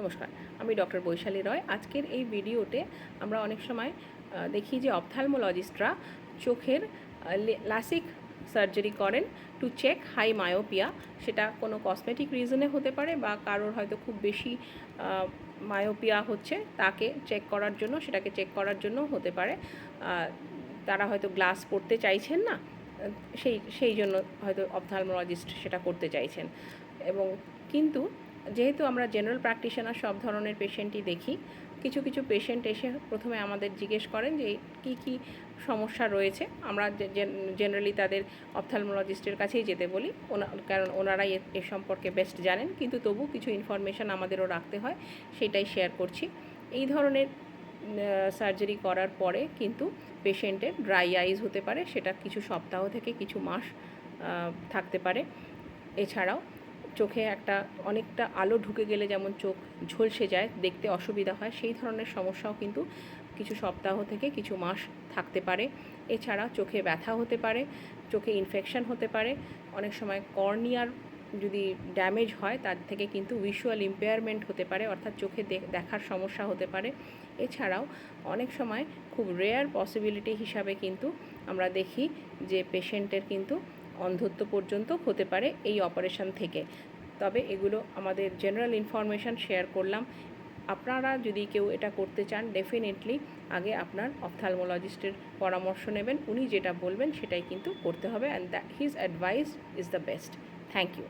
নমস্কার, আমি ডক্টর বৈশালী রয়। আজকের এই ভিডিওতে আমরা অনেক সময় দেখি যে অপথ্যালমোলজিস্টরা চোখের লাসিক সার্জারি করেন টু চেক হাই মায়োপিয়া। সেটা কোনো কসমেটিক রিজনে হতে পারে বা কারোর হয়তো খুব বেশি মায়োপিয়া হচ্ছে, তাকে চেক করার জন্য, সেটাকে চেক করার জন্য হতে পারে। তারা হয়তো গ্লাস পরতে চাইছেন না, সেই জন্য হয়তো অপথ্যালমোলজিস্ট সেটা করতে চাইছেন। এবং কিন্তু যেহেতু আমরা জেনারেল প্র্যাকটিশনার সব ধরনের পেশেন্টই দেখি, কিছু কিছু পেশেন্ট এসে প্রথমে আমাদের জিজ্ঞেস করেন যে কী কী সমস্যা রয়েছে। আমরা জেনারেলি তাদের অপথ্যালমোলজিস্টের কাছেই যেতে বলি, কারণ ওনারাই এ সম্পর্কে বেস্ট জানেন, কিন্তু তবু কিছু ইনফরমেশান আমাদেরও রাখতে হয়, সেটাই শেয়ার করছি। এই ধরনের সার্জারি করার পরে কিন্তু পেশেন্টের ড্রাই আইজ হতে পারে, সেটা কিছু সপ্তাহ থেকে কিছু মাস থাকতে পারে। এছাড়াও চোখে অনেকটা আলো ঢুকে গেলে যেমন চোখ ঝলসে যায়, দেখতে অসুবিধা হয়, সেই ধরনের সমস্যাও কিন্তু কিছু সপ্তাহ থেকে কিছু মাস থাকতে পারে। এছাড়া চোখে ব্যথা হতে পারে, চোখে ইনফেকশন হতে পারে, অনেক সময় কর্নিয়ার যদি ড্যামেজ হয় তার থেকে কিন্তু ভিজুয়াল ইম্পেয়ারমেন্ট হতে পারে, অর্থাৎ চোখে দেখার সমস্যা হতে পারে। এছাড়াও অনেক সময় খুব রেয়ার পসিবিলিটি হিসাবে কিন্তু আমরা দেখি যে পেশেন্টের কিন্তু অন্ধত্ব পর্যন্ত হতে পারে এই অপারেশন থেকে। তবে এগুলো আমাদের জেনারেল ইনফরমেশান শেয়ার করলাম। আপনারা যদি কেউ এটা করতে চান, ডেফিনেটলি আগে আপনার অপথ্যালমোলজিস্টের পরামর্শ নেবেন। উনি যেটা বলবেন সেটাই কিন্তু করতে হবে, and his advice is the best. Thank you.